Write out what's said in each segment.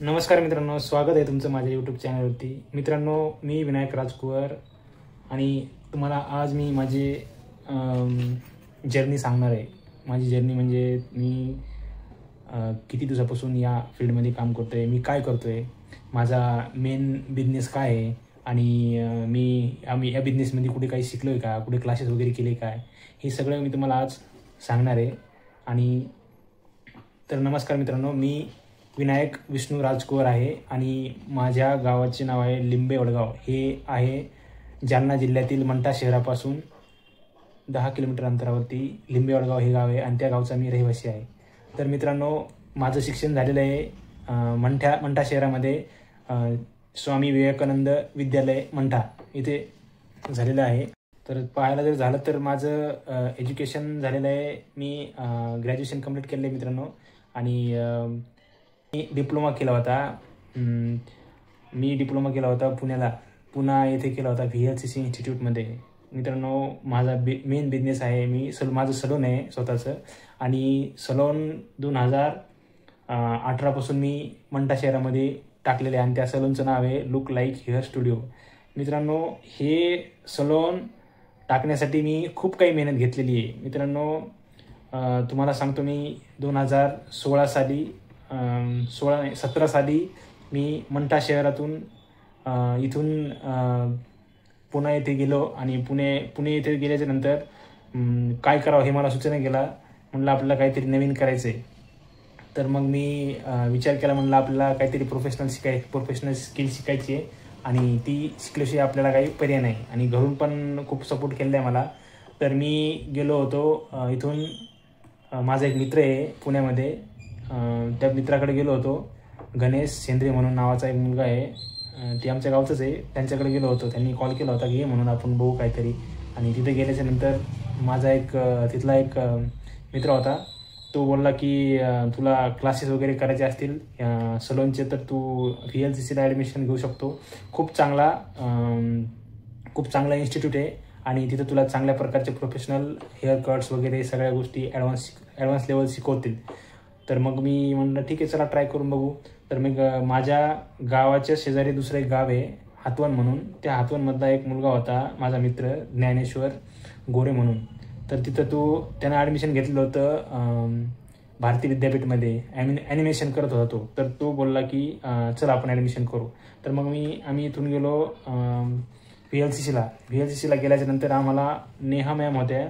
नमस्कार मित्रांनो, स्वागत आहे तुमचं माझ्या यूट्यूब चॅनलवरती. मित्रांनो, मी विनायक राजकुवर आणि तुम्हाला आज मी माझी जर्नी सांगणार आहे. माझी जर्नी म्हणजे मी किती दिवसापासून या फील्डमध्ये काम करतो आहे, मी काय करतो आहे, माझा मेन बिझनेस काय आहे आणि आम्ही या बिझनेसमध्ये कुठे काही शिकलो आहे का, कुठे क्लासेस वगैरे केले काय, हे सगळं मी तुम्हाला आज सांगणार आहे. आणि तर नमस्कार मित्रांनो, मी विनायक विष्णू राजकुवर आहे आणि माझ्या गावाचे नाव आहे लिंबे वडगाव. हे आहे जालना जिल्ह्यातील मंठा शहरापासून 10 किलोमीटर अंतरावरती लिंबे वडगाव हे गाव आहे आणि त्या गावचा मी रहिवासी आहे. तर मित्रांनो, माझं शिक्षण झालेलं आहे मंठा शहरामध्ये स्वामी विवेकानंद विद्यालय मंठा इथे झालेलं आहे. तर पाहायला जर झालं तर माझं एज्युकेशन झालेलं आहे. मी ग्रॅज्युएशन कंप्लीट केलं आहे मित्रांनो. आणि मी डिप्लोमा केला होता पुणा येथे केला होता VLCC इन्स्टिट्यूटमध्ये. मित्रांनो, माझा मेन बिझनेस आहे. माझं सलून आहे स्वतःचं आणि सलून 2018पासून मी मंठा शहरामध्ये टाकलेलं आहे आणि त्या सलूनचं नाव आहे लुक लाईक हेअर स्टुडिओ. मित्रांनो, हे सलून टाकण्यासाठी मी खूप काही मेहनत घेतलेली आहे. मित्रांनो, तुम्हाला सांगतो, मी 17 साली मी मंठा शहरातून इथून पुणे येथे गेलो आणि पुणे येथे गेल्याच्या नंतर काय करावं हे मला सुचना गेला. म्हणलं आपल्याला काहीतरी नवीन करायचं आहे. तर मग मी विचार केला, म्हणलं आपल्याला काहीतरी प्रोफेशनल स्किल शिकायची आहे आणि ती शिकल्याशिवाय आपल्याला काही पर्याय नाही. आणि घरून पण खूप सपोर्ट केलेला आहे मला. तर मी गेलो होतो इथून, माझा एक मित्र आहे पुण्यामध्ये, त्या मित्राकडे गेलो होतो. गणेश सेंद्रे म्हणून नावाचा एक मुलगा आहे, ते आमच्या गावचंच आहे. त्यांच्याकडे गेलो होतो. त्यांनी कॉल केला होता की ये म्हणून आपण बघू काहीतरी. आणि तिथे गेल्याच्या नंतर माझा तिथला एक मित्र होता. तो बोलला की तुला क्लासेस वगैरे करायचे असतील सलूनचे तर तू VLCCला ॲडमिशन घेऊ शकतो. खूप चांगला इन्स्टिट्यूट आहे आणि तिथं तुला चांगल्या प्रकारचे प्रोफेशनल हेअर कट्स वगैरे सगळ्या गोष्टी ॲडव्हान्स लेवल शिकवतील. तर मग मी म्हणलं ठीक आहे, चला ट्राय करून बघू. तर मग माझ्या गावाच्या शेजारी दुसरं एक गाव आहे हातवन म्हणून. त्या हातवनमधला एक मुलगा होता माझा मित्र ज्ञानेश्वर गोरे म्हणून. तर तिथं त्यानं ॲडमिशन घेतलेलं होतं भारती विद्यापीठमध्ये. ॲनिमेशन करत होता तो. तर तो बोलला की चला आपण ॲडमिशन करू. तर मग आम्ही इथून गेलो VLCCला गेल्याच्या नंतर आम्हाला नेहा मॅम होत्या.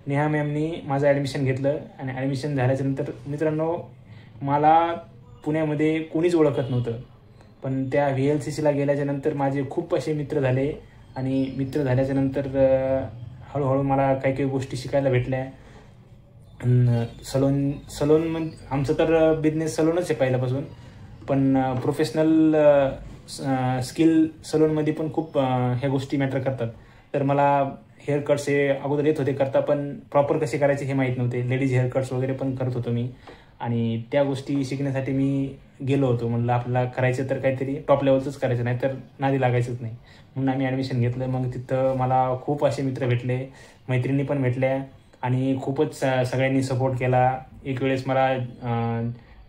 नेहा मॅमनी माझं ॲडमिशन घेतलं आणि ॲडमिशन झाल्याच्या नंतर मित्रांनो, मला पुण्यामध्ये कोणीच ओळखत नव्हतं. पण त्या VLCCला गेल्याच्या नंतर माझे खूप असे मित्र झाले आणि मित्र झाल्याच्या नंतर हळूहळू मला काही काही गोष्टी शिकायला भेटल्या. सलून आमचं तर बिझनेस सलूनच आहे पहिल्यापासून, पण प्रोफेशनल स्किल सलूनमध्ये पण खूप ह्या गोष्टी मॅटर करतात. तर मला हेअर कट्स हे अगोदर येत होते करता, पण प्रॉपर कसे करायचे हे माहीत नव्हते. लेडीज हेअर कट्स वगैरे पण करत होतो मी आणि त्या गोष्टी शिकण्यासाठी मी गेलो होतो. म्हणलं आपल्याला करायचं तर काहीतरी टॉप लेवलचंच करायचं, नाही तर नादी लागायचंच नाही. म्हणून आम्ही ॲडमिशन घेतलं. मग तिथं मला खूप असे मित्र भेटले, मैत्रिणी पण भेटल्या आणि खूपच सगळ्यांनी सपोर्ट केला. एक वेळेस मला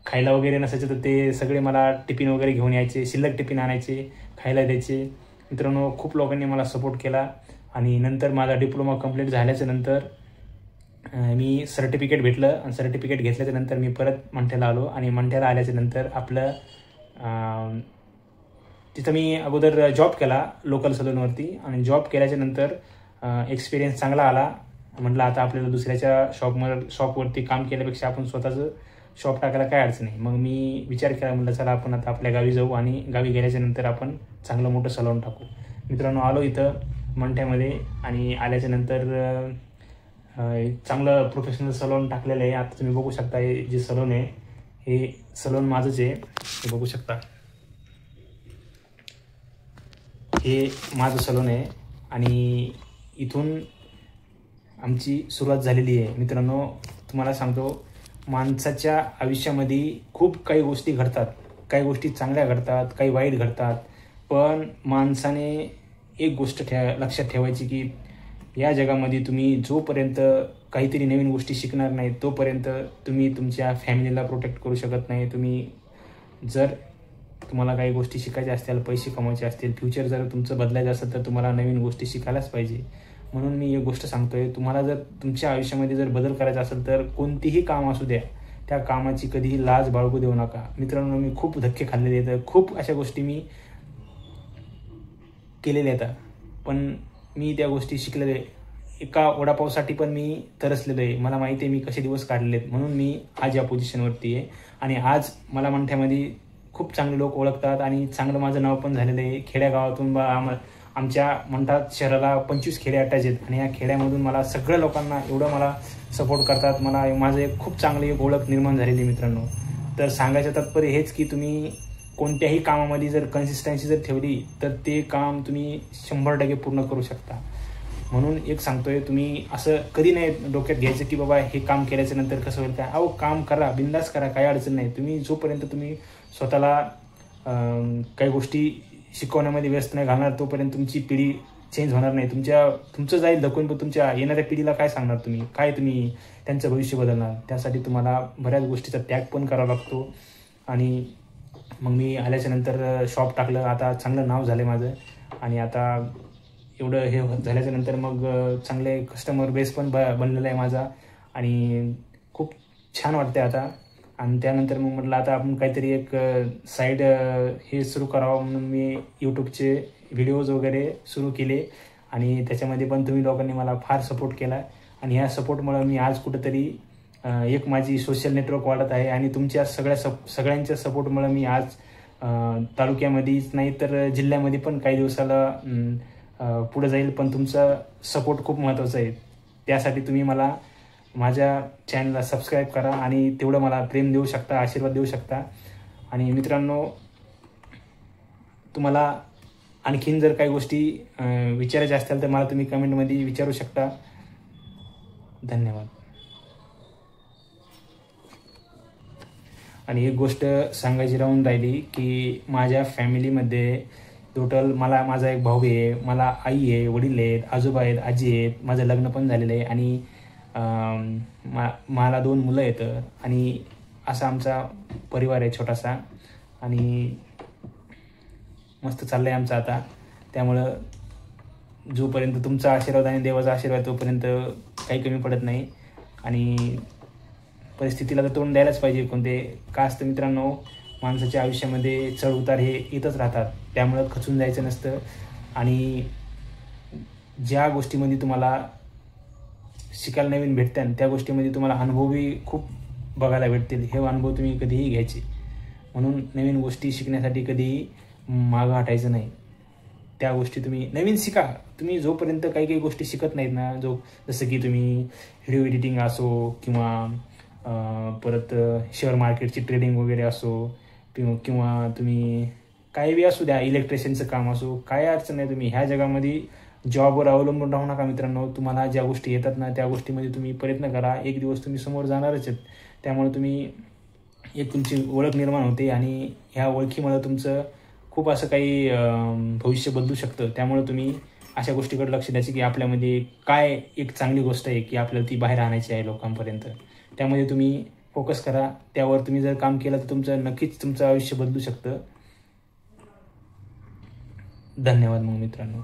खायला वगैरे नसायचं तर ते सगळे मला टिफिन वगैरे घेऊन यायचे, शिल्लक टिफिन आणायचे, खायला द्यायचे. मित्रांनो, खूप लोकांनी मला सपोर्ट केला. आणि नंतर माझा डिप्लोमा कंप्लीट झाल्याच्या नंतर मी सर्टिफिकेट भेटलं आणि सर्टिफिकेट घेतल्याच्या नंतर मी परत मंठ्याला आलो. आणि मंठ्याला आल्याच्या नंतर तिथं मी अगोदर जॉब केला लोकल सलूनवरती आणि जॉब केल्याच्या नंतर एक्सपिरियन्स चांगला आला. म्हटलं आता आपल्याला दुसऱ्याच्या शॉपवरती काम केल्यापेक्षा आपण स्वतःचं शॉप टाकायला काय अडचण नाही. मग मी विचार केला, म्हटलं चला आपण आता आपल्या गावी जाऊ आणि गावी गेल्याच्या नंतर आपण चांगलं मोठं सलून टाकू. मित्रांनो, आलो इथं मंठ्यामध्ये आणि आल्याच्या नंतर चांगलं प्रोफेशनल सलून टाकलेलं आहे. आता तुम्ही बघू शकता, हे जे सलून आहे हे सलून माझंच आहे. हे बघू शकता, हे माझं सलून आहे आणि इथून आमची सुरुवात झालेली आहे. मित्रांनो, तुम्हाला सांगतो, माणसाच्या आयुष्यामध्ये खूप काही गोष्टी घडतात. काही गोष्टी चांगल्या घडतात, काही वाईट घडतात. पण माणसाने एक गोष्ट लक्षात ठेवायची की या जगामध्ये तुम्ही जोपर्यंत काहीतरी नवीन गोष्टी शिकणार नाही तोपर्यंत तुम्ही तुमच्या फॅमिलीला प्रोटेक्ट करू शकत नाही. तुम्ही जर तुम्हाला काही गोष्टी शिकायच्या असतील, पैसे कमवायचे असतील, फ्युचर जर तुमचं बदलायचं असेल तर तुम्हाला नवीन गोष्टी शिकायलाच पाहिजे. म्हणून मी एक गोष्ट सांगतोय, तुम्हाला जर तुमच्या आयुष्यामध्ये जर बदल करायचा असेल तर कोणतीही काम असू द्या, त्या कामाची कधीही लाज बाळगू देऊ नका. मित्रांनो, मी खूप धक्के खाल्लेले आहेत, खूप अशा गोष्टी मी केलेल्या आहेत, पण मी त्या गोष्टी शिकलेले. एका वडापावसाठी पण मी तरसलेलो आहे. मला माहिती आहे मी कसे दिवस काढलेत, म्हणून मी आज या पोझिशनवरती आहे. आणि आज मला मंठ्यामध्ये खूप चांगले लोक ओळखतात आणि चांगलं माझं नाव पण झालेलं आहे. खेड्यागावातून आमच्या मंठा शहराला 25 खेडे अटॅच आहेत आणि या खेड्यामधून मला सगळ्या लोकांना एवढं मला सपोर्ट करतात. मला माझं एक खूप चांगली ओळख निर्माण झालेली मित्रांनो. तर सांगायचं तात्पर्य हेच की तुम्ही कोणत्याही कामामध्ये जर कन्सिस्टन्सी जर ठेवली तर ते काम तुम्ही 100% पूर्ण करू शकता. म्हणून एक सांगतोय, तुम्ही असं कधी नाही डोक्यात घ्यायचं की बाबा हे काम केल्याच्या नंतर कसं होईल काय. अहो, काम करा, बिंदास करा, काही अडचण नाही. तुम्ही जोपर्यंत तुम्ही स्वतःला काही गोष्टी शिकवण्यामध्ये व्यस्त नाही घालणार तोपर्यंत तुमची पिढी चेंज होणार नाही. तुमचं जाईल धकून, पण तुमच्या येणाऱ्या पिढीला काय सांगणार तुम्ही, काय तुम्ही त्यांचं भविष्य बदलणार. त्यासाठी तुम्हाला बऱ्याच गोष्टीचा त्याग पण करावा लागतो. आणि मग मी आल्याच्या नंतर शॉप टाकलं, आता चांगलं नाव झालं माझं. आणि आता एवढं हे झाल्याच्या नंतर मग चांगले कस्टमर बेस पण बनलेला आहे माझा आणि खूप छान वाटते आता. आणि त्यानंतर मग म्हटलं आता आपण काहीतरी एक साईड हे सुरू करावं, म्हणून मी यूट्यूबचे व्हिडिओज वगैरे सुरू केले आणि त्याच्यामध्ये पण तुम्ही लोकांनी मला फार सपोर्ट केला. आणि ह्या सपोर्टमुळे मी आज कुठंतरी एक माझी सोशल नेटवर्क वाढत आहे. आणि तुमच्या सगळ्यांच्या सपोर्टमुळे मी आज तालुक्यामध्येच नाही तर जिल्ह्यामध्ये पण काही दिवसाला पुढे जाईल. पण तुमचा सपोर्ट खूप महत्त्वाचा आहे. त्यासाठी तुम्ही मला माझ्या चॅनलला सबस्क्राईब करा आणि तेवढं मला प्रेम देऊ शकता, आशीर्वाद देऊ शकता. आणि मित्रांनो, तुम्हाला आणखीन जर काही गोष्टी विचारायच्या असतील तर मला तुम्ही कमेंटमध्ये विचारू शकता. धन्यवाद. आणि एक गोष्ट सांगायची राहून राहिली की माझ्या फॅमिलीमध्ये टोटल माझा एक भाऊ आहे, मला आई आहे, वडील आहेत, आजोबा आहेत, आजी आहेत, माझं लग्न पण झालेलं आहे आणि मला 2 मुलं आहेत. आणि असा आमचा परिवार आहे छोटासा आणि मस्त चाललं आहे आमचं आता. त्यामुळं जोपर्यंत तुमचा आशीर्वाद आणि देवाचा आशीर्वाद तोपर्यंत काही कमी पडत नाही. आणि परिस्थितीला तर तोंड द्यायलाच पाहिजे. कोणते का असतं मित्रांनो, माणसाच्या आयुष्यामध्ये चढ उतार हे येतच राहतात. त्यामुळं खचून जायचं नसतं. आणि ज्या गोष्टीमध्ये तुम्हाला शिकायला नवीन भेटतात त्या गोष्टीमध्ये तुम्हाला अनुभवही खूप बघायला भेटतील. हे अनुभव तुम्ही कधीही घ्यायचे. म्हणून नवीन गोष्टी शिकण्यासाठी कधीही मागं हटायचं नाही. त्या गोष्टी तुम्ही नवीन शिका. तुम्ही जोपर्यंत काही गोष्टी शिकत नाहीत ना, जसं की तुम्ही व्हिडिओ एडिटिंग असो किंवा परत शेअर मार्केटची ट्रेडिंग वगैरे असो किंवा तुम्ही काही बी असू द्या, इलेक्ट्रिशियनचं काम असो, काय अडचण नाही. तुम्ही ह्या जगामध्ये जॉबवर अवलंबून राहू नका मित्रांनो. तुम्हाला ज्या गोष्टी येतात ना त्या गोष्टीमध्ये तुम्ही प्रयत्न करा. एक दिवस तुम्ही समोर जाणारच आहेत. त्यामुळे तुम्ही एक तुमची ओळख निर्माण होते आणि ह्या ओळखीमुळे तुमचं खूप असं काही भविष्य बदलू शकतं. त्यामुळे तुम्ही अशा गोष्टीकडे लक्ष द्यायचे की आपल्यामध्ये काय एक चांगली गोष्ट आहे की आपल्याला ती बाहेर आणायची आहे लोकांपर्यंत. त्यामध्ये तुम्ही फोकस करा. त्यावर तुम्ही जर काम केलं तर नक्कीच तुमचं आयुष्य बदलू शकतं. धन्यवाद मग मित्रांनो.